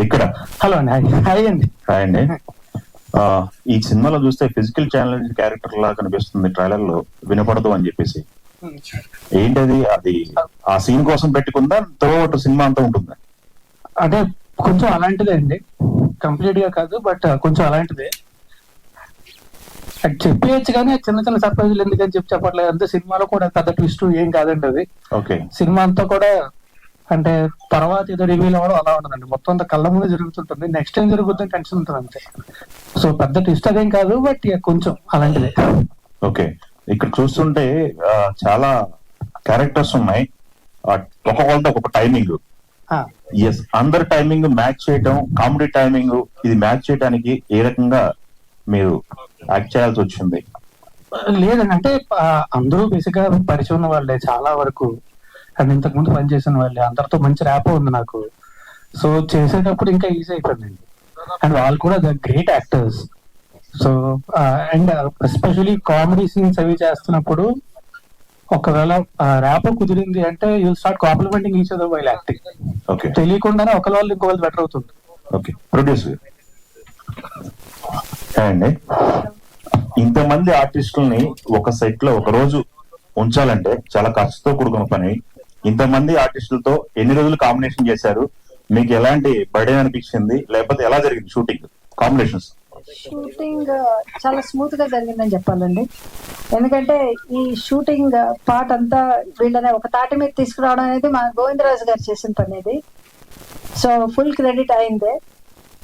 ఇక్కడ హలో అండి. హాయ్ అండి. హాయ్ అండి. ఈ సినిమాలో చూస్తే ఫిజికల్ ఛాలెంజ్ క్యారెక్టర్ లా కనిపిస్తుంది ట్రైలర్ లో, వినపడదు అని చెప్పేసి. ఏంటది? అది ఆ సీన్ కోసం పెట్టుకుందా, త్రూఅవుట్ సినిమా అంతా ఉంటుందా? అంటే కొంచెం అలాంటిదే అండి, కంప్లీట్ గా కాదు, బట్ కొంచెం అలాంటిదే. అది చెప్పేయచ్చు కానీ చిన్న చిన్న సర్ప్రైజులు ఎందుకని చెప్పట్లేదు. అంతే, సినిమాలో కూడా పెద్ద ట్విస్ట్ ఏం కాదండి అది. ఓకే. సినిమా అంతా కూడా అంటే తర్వాత ఏదో రివీల్ అవ్వడం అలా ఉండదండి, మొత్తం అంతా కళ్ళ ముందు జరుగుతుంటుంది. నెక్స్ట్ టైం జరుగుతుంది టెన్షన్ ఉంటుంది అంతే. సో పెద్ద ట్విస్ట్ అదేం కాదు, బట్ కొంచెం అలాంటిదే. ఓకే. ఇక్కడ చూస్తుంటే చాలా క్యారెక్టర్స్ ఉన్నాయి, ఒక్కొక్కరితో ఒక్కొక్క టైమింగ్. ఎస్, అందరి టైమింగ్ మ్యాచ్ చేయడం, కామెడీ టైమింగ్ ఇది మ్యాచ్ చేయడానికి ఏ రకంగా మీరు యాక్ట్ చేయాల్సి వచ్చింది? లేదండి, అంటే అందరూ బేసిక్ గా పరిచయం ఉన్న వాళ్ళే చాలా వరకు, అండ్ ఇంతకు ముందు పనిచేసిన వాళ్ళే, అందరితో మంచి ర్యాప్ ఉంది నాకు. సో చేసేటప్పుడు ఇంకా ఈజీ అయిపోయిందండి. అండ్ వాళ్ళు కూడా the great actors. So and especially comedy scenes అవి చేస్తున్నప్పుడు ఒకవేళ ర్యాప్ కుదిరింది అంటే you start complimenting each other while acting. Okay. తెలియకుండానే ఒకరి వాళ్ళు ఇంకో వాళ్ళు బెటర్ అవుతుంది. ఓకే. ప్రొడ్యూసర్ అండి, ఇంతమంది ఆర్టిస్టులని ఒక సెట్ లో ఒక రోజు ఉంచాలంటే చాలా ఖర్చుతో కూడుకున్న పని. ఇంతమంది ఆర్టిస్టులతో ఎన్ని రోజులు కాంబినేషన్ చేశారు? మీకు ఎలాంటి బర్డెన్ అనిపించింది, లేకపోతే ఎలా జరిగింది షూటింగ్ కాంబినేషన్స్? షూటింగ్ చాలా స్మూత్ గా జరిగిందని చెప్పాలండి. ఎందుకంటే ఈ షూటింగ్ పార్ట్ అంతా వీళ్ళని ఒక తాటి మీద తీసుకురావడం అనేది మా గోవిందరాజు గారు చేసిన పని ఇది. సో ఫుల్ క్రెడిట్ అయిందే.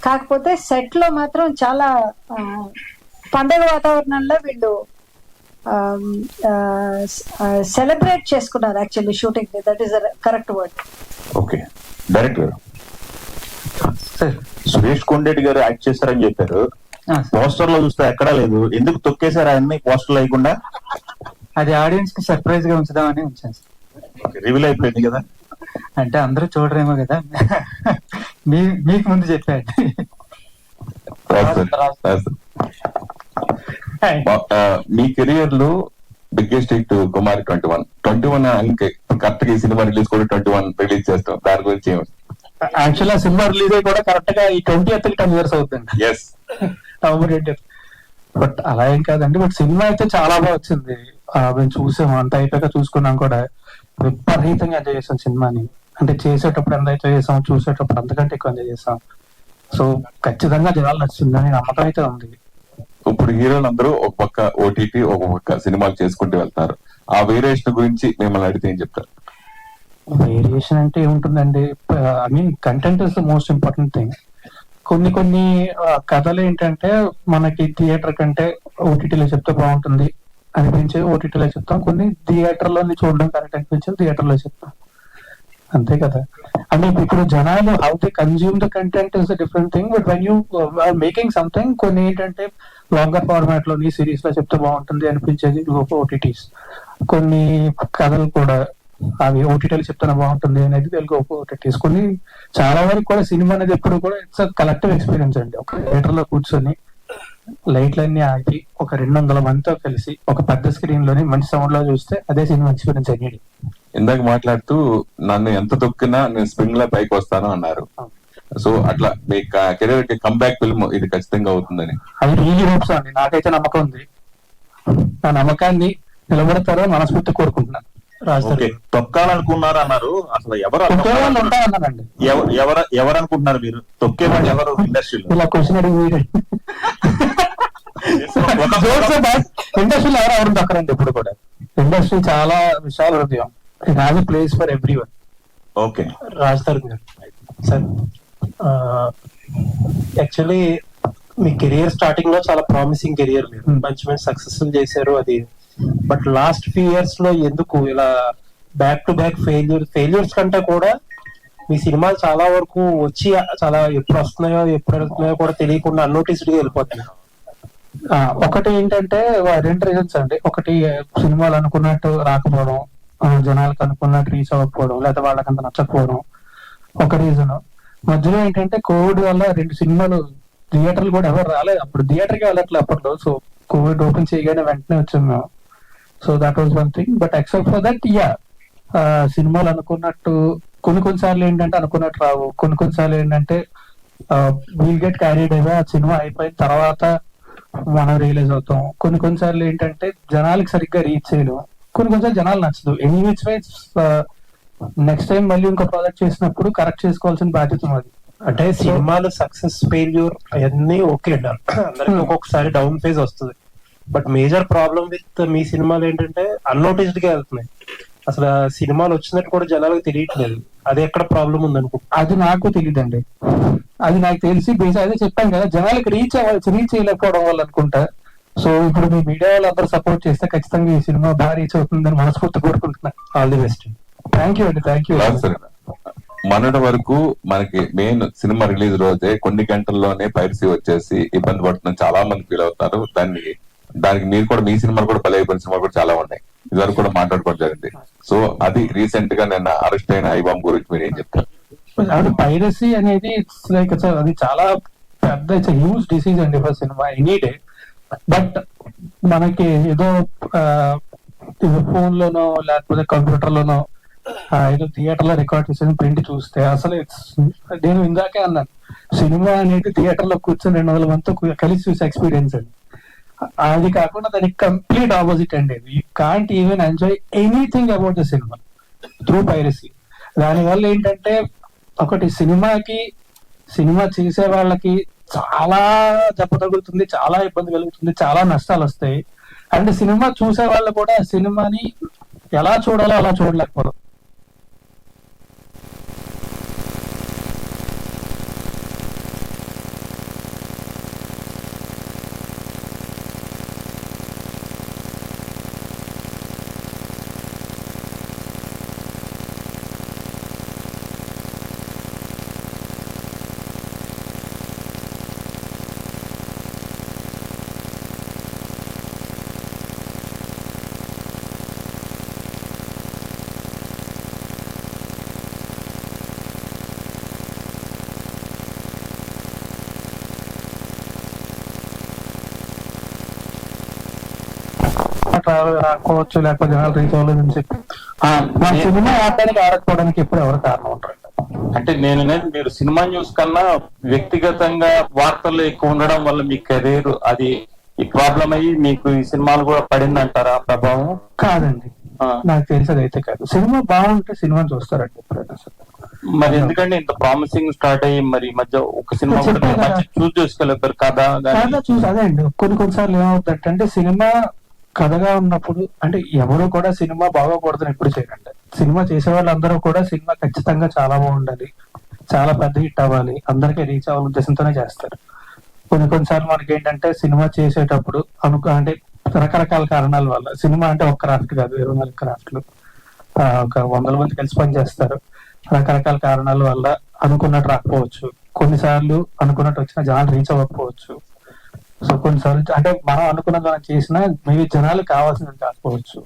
కాకపోతే సెట్ లో మాత్రం చాలా పండగ వాతావరణంలో వీళ్ళు సెలబ్రేట్ చేసుకున్నారు actually shooting. That is correct word. Okay. Director Suresh Kondeti గారు యాక్ట్ చేశారని చెప్పారు, పోస్టర్ లో చూస్తే ఎక్కడా లేదు. ఎందుకు తొక్కేశారు ఆయన్ని పోస్టర్ లేకుండా? అది ఆడియన్స్ కి సర్ప్రైజ్ గా ఉంచుదామని ఉంచాను. రివీల్ అయిపోయింది కదా, అంటే అందరూ చూడరేమో కదా, మీకు ముందు చెప్పాడు. మీ కెరియర్ లో బిగ్గెస్ట్ హిట్ కుమారి 21 కరెక్ట్ గా ఈ సినిమా రిలీజ్ కూడా 21 రిలీజ్ చేస్తాం. దాని గురించి యాక్చువల్ ఆ సినిమా రిలీజ్ అయ్యి కూడా కరెక్ట్ గా ఈ 20th 10 years అవుతుంది. బట్ అలా ఏం కాదండి, బట్ సినిమా అయితే చాలా బాగా వచ్చింది. మేము చూసాము, అంత అయిపోయాక చూసుకున్నాం కూడా. విపరీతంగా ఎంజాయ్ చేసాం సినిమాని. అంటే చేసేటప్పుడు ఎంత ఎంజాయ్ చేసాం, చూసేటప్పుడు అంతకంటే ఎక్కువ ఎంజాయ్ చేసాం. సో ఖచ్చితంగా జనాలు నచ్చిందని నమ్మకం అయితే ఉంది. ఇప్పుడు హీరోలు అందరూ ఒక పక్క ఓటీటీ, ఒక పక్క సినిమాలు చేసుకుంటూ వెళ్తారు. ఆ వేరియేషన్ గురించి మిమ్మల్ని అడిగితే ఏం చెప్తారు? వేరియేషన్ అంటే ఏముంటుందండి, I mean content is the most important thing. కొన్ని కథలు ఏంటంటే మనకి థియేటర్ కంటే ఓటీటీలో చెప్తే బాగుంటుంది అనిపించేది ఓటీటీలో చెప్తాం, కొన్ని థియేటర్ లోని చూడడం కరెక్ట్ అనిపించేది థియేటర్ లో చెప్తాం, అంతే కదా. అంటే ఇప్పుడు జనాలు how they consume the content is different thing. But when you are making something, కొన్ని ఏంటంటే లాంగర్ ఫార్మాట్ లోని సిరీస్ లో చెప్తే బాగుంటుంది అనిపించేది ఓటీటీస్. కొన్ని కథలు కూడా అవి ఓటీటీలు చెప్తానే బాగుంటుంది అనేది తెలుగు ఓటీటీస్. కొన్ని చాలా వరకు కూడా సినిమా అనేది ఎప్పుడు కూడా ఇట్స్ కలెక్టివ్ ఎక్స్పీరియన్స్ అండి. ఒక థియేటర్ లో కూర్చొని లైట్లన్నీ ఆగి ఒక 200 మందితో కలిసి ఒక పెద్ద స్క్రీన్ లోని మంచి సౌండ్ లో చూస్తే అదే సినిమా ఎక్స్పీరియన్స్ అయ్యేది. ఇందాక మాట్లాడుతూ నన్ను ఎంత తొక్కినా నేను స్ప్రింగ్ లో పైకి వస్తాను అన్నారు. సో అట్లా మీ కెరీర్ కి కంబ్యాక్ ఫిల్మ్ ఇది ఖచ్చితంగా అవుతుందని అది రియలీ హోప్స్ అండి. నాకైతే నమ్మకం ఉంది. నా నమ్మకాన్ని నిలబడతారో మనస్ఫూర్తి కోరుకుంటున్నాను. తొక్కాలనుకున్నారు అన్నారు, అసలు ఎవరు ఉంటాయన్నారండి? ఎవరు అనుకుంటున్నారు మీరు? తొక్కేవాడు ఎవరు ఇండస్ట్రీలో? ఇలా క్వశ్చన్ అడిగి ఇండస్ట్రీలో ఎవరు తొక్కరండి ఎప్పుడు కూడా. ఇండస్ట్రీ చాలా విశాల హృదయం. It has a place for everyone. Okay. Raj Tarun గారు సార్, యాక్చువల్లీ మీ కెరియర్ స్టార్టింగ్ లో చాలా ప్రామిసింగ్ కెరియర్, మీరు మంచి మంచి సక్సెస్ఫుల్ చేశారు అది. బట్ లాస్ట్ ఫ్యూ ఇయర్స్ లో ఎందుకు ఇలా బ్యాక్ టు బ్యాక్ ఫెయిల్యూర్స్ కంటే కూడా మీ సినిమాలు చాలా వరకు వచ్చి చాలా ఎప్పుడు వస్తున్నాయో ఎప్పుడు వెళ్తున్నాయో కూడా తెలియకుండా అన్నోటిస్డ్ గా వెళ్ళిపోతున్నాయి. ఒకటి ఏంటంటే 2 రీజన్స్ అండి. ఒకటి సినిమాలు అనుకున్నట్టు రాకపోవడం, జనాలకు అనుకున్నట్టు రీచ్ అవ్వకపోవడం, లేదా వాళ్ళకంత నచ్చకపోవడం ఒక రీజన్. మధ్యలో ఏంటంటే కోవిడ్ వల్ల 2 సినిమాలు థియేటర్లు కూడా ఎవరు రాలేదు, అప్పుడు థియేటర్కి వెళ్ళట్లేదు అప్పట్లో. సో కోవిడ్ ఓపెన్ చేయగానే వెంటనే వచ్చాం మేము. So that was one thing. But except for that సినిమాలు అనుకున్నట్టు కొన్నిసార్లు ఏంటంటే అనుకున్నట్టు రావు, కొన్నిసార్లు ఏంటంటే వీల్ గెట్ క్యారీడ్ అవే, ఆ సినిమా అయిపోయిన తర్వాత మనం రియలైజ్ అవుతాం. కొన్నిసార్లు ఏంటంటే జనాలకి సరిగ్గా రీచ్ చేయడం, కొన్నిసార్లు జనాలు నచ్చదు. Any which ways next time మళ్ళీ ఇంకో ప్రాజెక్ట్ చేసినప్పుడు కరెక్ట్ చేసుకోవాల్సిన బాధ్యత మాది. అంటే సినిమాలు సక్సెస్ ఫెయిల్యూర్ అవన్నీ ఓకే అంటారు, అందరికి ఒక్కొక్కసారి డౌన్ ఫేజ్ వస్తుంది. But major problem with me సినిమాలు ఏంటంటే అన్నోటిస్డ్ గా వెళ్తున్నాయి. అసలు ఆ సినిమాలు వచ్చినట్టు కూడా జనాలకు తెలియట్లేదు. అది ఎక్కడ ప్రాబ్లం ఉంది అనుకో. అది నాకు తెలియదండి. అది నాకు తెలిసి అదే చెప్పాను కదా, జనాలకు రీచ్ చేయలేకపోవడం వల్ల అనుకుంటా. సో ఇప్పుడు మీ మీడియా వాళ్ళందరూ సపోర్ట్ చేస్తే ఖచ్చితంగా ఈ సినిమా బాగా రీచ్ అవుతుందని మనస్ఫూర్తి కోరుకుంటున్నా. All the best. Thank you అండి, థ్యాంక్ యూ. మొన్నటి వరకు మనకి మెయిన్ సినిమా రిలీజ్ రోజే కొన్ని గంటల్లోనే పైరసీ వచ్చేసి ఇబ్బంది పడుతున్న చాలా మంది ఫీల్ అవుతారు. దానికి మీరు కూడా మీ సినిమాలు కూడా బలైపోయిన సినిమాలు కూడా చాలా ఉన్నాయి, ఇదివరకు కూడా మాట్లాడుకోవడం జరిగింది. సో అది రీసెంట్ గా నేను అరెస్ట్ అయిన ఐబామ్ గురించి మీరు ఏం చెప్తారు? అది పైరసీ అనేది ఇట్స్ లైక్ అది చాలా పెద్ద ఇట్స్ హ్యూజ్ డిసీజ్ అండి for cinema any day. But మనకి ఏదో ఫోన్ లోనో లేకపోతే కంప్యూటర్ లోనో ఏదో థియేటర్ లో రికార్డ్ చేసిన ప్రింట్ చూస్తే అసలు నేను ఇందాకే అన్నాను, సినిమా అనేది థియేటర్ లో కూర్చొని 200 మందితో కలిసి చూసే ఎక్స్పీరియన్స్ అండి. అది కాకుండా దానికి కంప్లీట్ ఆపోజిట్ అండి. You can't even enjoy anything about the cinema through piracy. దానివల్ల ఏంటంటే ఒకటి సినిమా చేసే వాళ్ళకి చాలా దెబ్బ తగులుతుంది, చాలా ఇబ్బంది కలుగుతుంది, చాలా నష్టాలు వస్తాయి. అండ్ సినిమా చూసే వాళ్ళు కూడా సినిమాని ఎలా చూడాలో అలా చూడలేకపోవడం. రాకపోవచ్చు, లేకపోతే జనాలు రీచ్ అవ్వలేదని చెప్పి నా సినిమా ఆడడానికి ఆడకపోవడానికి ఎప్పుడు ఎవరు కారణం ఉంటారు? అంటే నేను మీరు సినిమా న్యూస్ కన్నా వ్యక్తిగతంగా వార్తల్లో ఎక్కువ ఉండడం వల్ల మీ కెరీర్ అది ఈ ప్రాబ్లం అయ్యి మీకు ఈ సినిమాలు కూడా పడింది అంటారా ప్రభావం? కాదండి, నాకు తెలిసేది అయితే కాదు. సినిమా బాగుంటే సినిమా చూస్తారండి ఎప్పుడైనా సరే. మరి ఎందుకంటే ఇంత ప్రామిసింగ్ స్టార్ట్ అయ్యి మరి ఈ మధ్య ఒక సినిమా చూస్ చేసుకోలేపారు కదా? చూసి అదే అండి, కొన్నిసార్లు ఏమవుతుందంటే సినిమా కథగా ఉన్నప్పుడు అంటే ఎవరు కూడా సినిమా బాగోకూడదని ఎప్పుడు చేయరండి. సినిమా చేసే వాళ్ళందరూ కూడా సినిమా ఖచ్చితంగా చాలా బాగుండాలి, చాలా పెద్ద హిట్ అవ్వాలి, అందరికీ రీచ్ అవ్వాలి ఉద్దేశంతోనే చేస్తారు. కొన్నిసార్లు మనకి ఏంటంటే సినిమా చేసేటప్పుడు అంటే రకరకాల కారణాల వల్ల, సినిమా అంటే ఒక క్రాఫ్ట్ కాదు, 24 క్రాఫ్ట్లు, ఒక 100 మంది కలిసి పని చేస్తారు. రకరకాల కారణాల వల్ల అనుకున్నట్టు రాకపోవచ్చు, కొన్నిసార్లు అనుకున్నట్టు వచ్చిన జనాలు రీచ్ అవ్వకపోవచ్చు. సో కొన్నిసార్లు అంటే మనం అనుకున్నది మనం చేసినా మేబీ జనాలు కావాల్సినది కాకపోవచ్చు.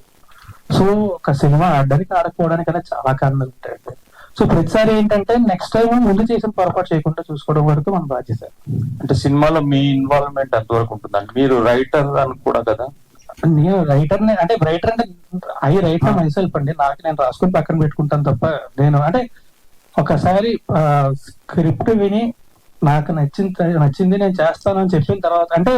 సో ఒక సినిమా ఆడడానికి ఆడకపోవడానికి అనేది చాలా కారణాలు ఉంటాయండి. సో ప్రతిసారి ఏంటంటే నెక్స్ట్ టైం ముందు చేసిన పొరపాటు చేయకుండా చూసుకోవడం వరకు మన బాధ్యత. అంటే సినిమాలో మీ ఇన్వాల్వ్మెంట్ ఎంతవరకు ఉంటుందండి? మీరు రైటర్ అని కూడా కదా? నేను రైటర్ అంటే ఐ రైట్ మై సెల్ఫ్ అండి. నాకు నేను రాసుకుని పక్కన పెట్టుకుంటాను తప్ప నేను అంటే ఒకసారి స్క్రిప్ట్ విని నాకు నచ్చింది నేను చేస్తాను అని చెప్పిన తర్వాత అంటే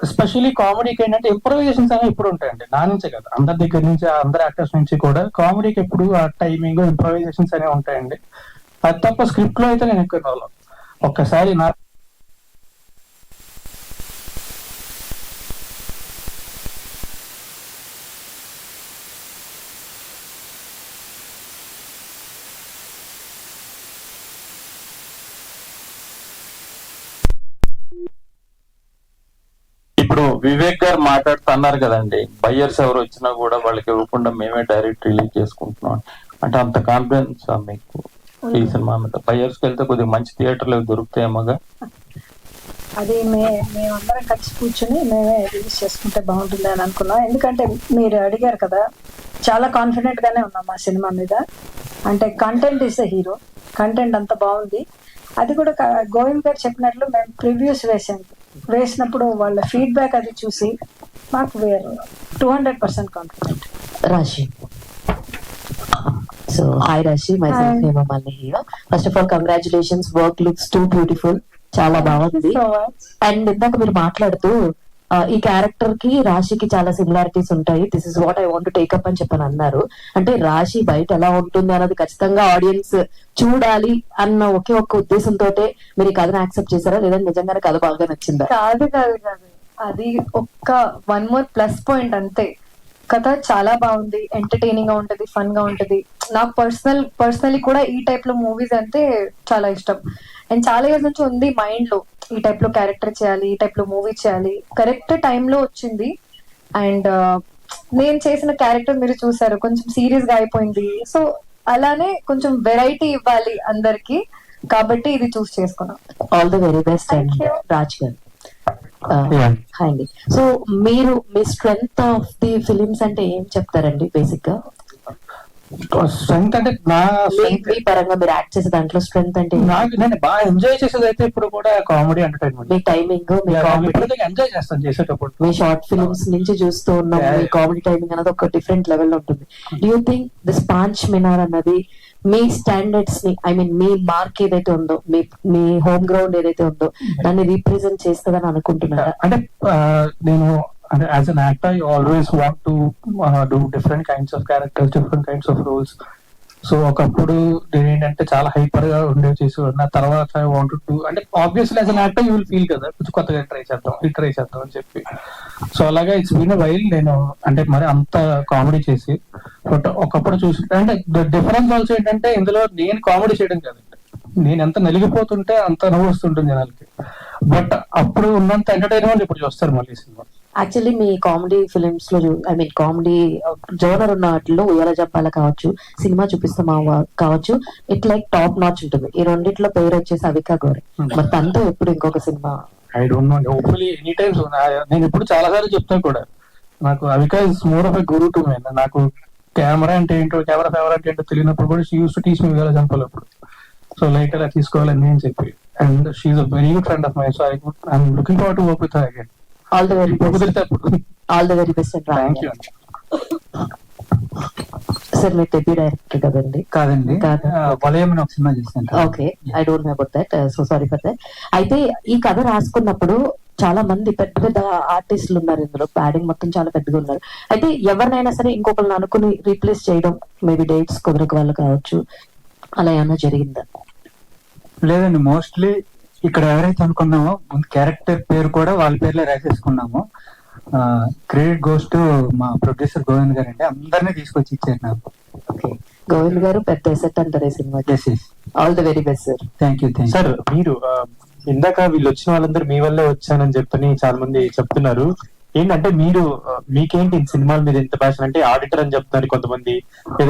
ఎస్పెషల్లీ కామెడీకి ఏంటంటే ఇంప్రూవైజేషన్స్ అనేవి ఇప్పుడు ఉంటాయండి. నా నుంచే కదా, అందరి దగ్గర నుంచి అందరి యాక్టర్స్ నుంచి కూడా కామెడీకి ఎప్పుడు ఆ టైమింగ్ ఇంప్రూవైజేషన్స్ అనేవి ఉంటాయండి. అది తప్ప స్క్రిప్ట్ లో అయితే నేను ఎక్కువ ఇన్వాల్వ్. ఒక్కసారి నా ఇప్పుడు వివేక్ గారు మాట్లాడుతున్నారు కదండి, బయ్యర్స్ ఎవరు వచ్చినా కూడా వాళ్ళకి ఇవ్వకుండా మేమే డైరెక్ట్ రిలీజ్ చేసుకుంటున్నాం అంటే అంత కాన్ఫిడెన్స్ మీకు ఈ సినిమా మీద? బయ్యర్స్ కి వెళ్తే కొద్దిగా మంచి థియేటర్లు దొరుకుతాయేమోగా? అది మేమందరం కలిసి కూర్చొని మేమే రిలీజ్ చేసుకుంటే బాగుంటుంది అని అనుకున్నాం. ఎందుకంటే మీరు అడిగారు కదా, చాలా కాన్ఫిడెంట్ గానే ఉన్నాం మా సినిమా మీద. అంటే content is the hero, content అంత బాగుంది. అది కూడా గోవింద్ గారు చెప్పినట్లు మేము ప్రివ్యూస్ వేసినప్పుడు వాళ్ళ ఫీడ్బ్యాక్ అది చూసి మాకు 200% కాన్ఫిడెంట్. రాశి So hi Rashi, myself Hi. Hemamali here. First of all, congratulations. Work looks too beautiful. చాలా బాగుంది. So much. అండ్ ఇందాక మీరు మాట్లాడుతూ ఈ క్యారెక్టర్ కి రాశికి చాలా సిమిలారిటీస్ ఉంటాయి. This is what I want to take up అని చెప్పని అన్నారు. అంటే రాశి బయట ఎలా ఉంటుంది అన్నది ఖచ్చితంగా ఆడియన్స్ చూడాలి అన్న ఒకే ఒక్క ఉద్దేశంతో మీరు ఈ కథను యాక్సెప్ట్ చేశారా, లేదా నిజంగానే కథ బాగా నచ్చిందా? కాదు కాదు కాదు, అది ఒక్క వన్ మోర్ ప్లస్ పాయింట్ అంతే. కథ చాలా బాగుంది, ఎంటర్టైనింగ్ గా ఉంటది, ఫన్ గా ఉంటది. నాకు పర్సనలీ కూడా ఈ టైప్ లో మూవీస్ అంటే చాలా ఇష్టం. అండ్ చాలా ఇయర్స్ నుంచి ఉంది మైండ్ లో, ఈ టైప్ లో క్యారెక్టర్ చేయాలి, ఈ టైప్ లో మూవీ చేయాలి. కరెక్ట్ టైం లో వచ్చింది. అండ్ నేను చేసిన క్యారెక్టర్ మీరు చూసారు, కొంచెం సీరియస్ గా అయిపోయింది. సో అలానే కొంచెం వెరైటీ ఇవ్వాలి అందరికి, కాబట్టి ఇది చూస్ చేసుకున్నాం. All the very best. And Thank you. Raj గారు Yeah. హాయ్ అండి. సో మీరు మీ స్ట్రెంగ్త్ ఆఫ్ ది ఫిలిమ్స్ అంటే ఏం చెప్తారండి బేసిక్ గా? స్ట్రెంగ్త్ అంటే నా strength మీ పరంగా మీరు యాక్ట్ చేసే దాంట్లో స్ట్రెంగ్త్ అంటే ఏంటి? నాకు నేను బాగా ఎంజాయ్ చేసేది అయితే ఇప్పుడు కూడా కామెడీ ఎంటర్టైన్మెంట్. మీ టైమింగ్, మీ కామెడీ, ఎంజాయ్ చేస్తాను చేసేటప్పుడు. మీ షార్ట్ ఫిల్మ్స్ నుంచి చూస్తూ ఉన్నాం. Yeah. మీ కామెడీ టైమింగ్ అనేది ఒక డిఫరెంట్ లెవెల్ లో ఉంటుంది. డూ యూ థింక్ దిస్ పాంచ్ మినార్ అన్నది మీ స్టాండర్డ్స్ ని, ఐ మీన్ మీ మార్క్ ఏదైతే ఉందో, మీ హోమ్ గ్రౌండ్ ఏదైతే ఉందో దాన్ని రీప్రజెంట్ చేస్తుందని అనుకుంటున్నారా? అంటే నేను అంటే as an actor you always want to do different kinds of characters, different kinds of roles. So ఒకప్పుడు నేను ఏంటంటే చాలా హైపర్ గా ఉండేవి చేసేవాడు. తర్వాత ఐ వాంట్ టు అంటే obviously as an actor you will feel కదా, కొంచెం కొత్తగా ట్రై చేద్దాం అని చెప్పి. సో అలాగా ఇట్స్ బీన్ వైల్. నేను అంటే మరి అంత కామెడీ చేసి, బట్ ఒకప్పుడు చూసి అంటే డిఫరెన్స్ ఆల్సో ఏంటంటే ఇందులో నేను కామెడీ చేయడం కాదండి, నేను ఎంత నలిగిపోతుంటే అంత నవ్వు వస్తుంటుంది జనాలకి. బట్ అప్పుడు ఉన్నంత ఎంటర్టైన్మెంట్ ఇప్పుడు చూస్తారు మళ్ళీ సినిమా. యాక్చువల్లీ మీ కామెడీ ఫిలిమ్స్ లో, ఐ మీన్ కామెడీ జోనర్ ఉన్న వాటిలో ఉయ్యాల జప్పాల కావచ్చు, సినిమా చూపిస్తామా కావచ్చు, ఇట్ లైక్ టాప్ నాచ్ ఉంటుంది. ఈ రెండిట్లో పేరు వచ్చేసి అవికా గౌరి. మరి తనతో ఎప్పుడు ఇంకొక cinema? I don't know, hopefully any times. నేను ఇప్పుడు చాలా సార్లు చెప్తాను కూడా, నాకు Avika is more of a guru to me. నాకు కెమెరా అంటే ఏంటో, కెమెరా ఫేవర్ అంటే ఏంటో తెలియనప్పుడు కూడా she used to teach me Uyyala Jampala అప్పుడు. సో లైట్ అలా తీసుకోవాలని నేను చెప్పి, and she a very good friend of my. So I'm looking forward to work with her again. All the very best. కుదిరితే అప్పుడు. All the very best. Thank you. Sir మీరు debut director కదండి? కాదండి, కాదు. వలయం అని ఒక సినిమా చేశాను. Okay, I don't know about that, so sorry for that. అయితే ఈ కథ రాసుకున్నప్పుడు చాలా మంది పెద్ద పెద్ద ఆర్టిస్టులు ఉన్నారు ఇందులో, ప్యాడింగ్ మొత్తం చాలా పెద్దగా ఉన్నారు. అయితే ఎవరినైనా సరే ఇంకొకరిని అనుకుని రీప్లేస్ చేయడం, మేబీ డేట్స్ కుదరక వాళ్ళు కావచ్చు, అలా ఏమన్నా జరిగిందా? లేదండి, మోస్ట్లీ ఇక్కడ ఎవరైతే అనుకున్నామో ముందు క్యారెక్టర్ పేరు కూడా వాళ్ళ పేర్లే రాసేసుకున్నాము. క్రెడిట్ గోస్ టు మా ప్రొడ్యూసర్ గోవింద్ గారు అండి, అందరినీ తీసుకొచ్చి ఇచ్చారు నాకు. ఓకే, గోవింద్ గారు పెద్ద ఎసెట్ అంటారు ఈ సినిమాకి. All the very best sir. Thank you. Sir మీరు ఇందాక వీళ్ళు వచ్చిన వాళ్ళందరూ మీ వల్లే వచ్చానని చెప్పని చాలా మంది చెప్తున్నారు. ఏంటంటే మీరు మీకేంటి సినిమాల మీద ఎంత ప్యాషన్? అంటే ఆడిటర్ అని చెప్తున్నారు కొంతమంది,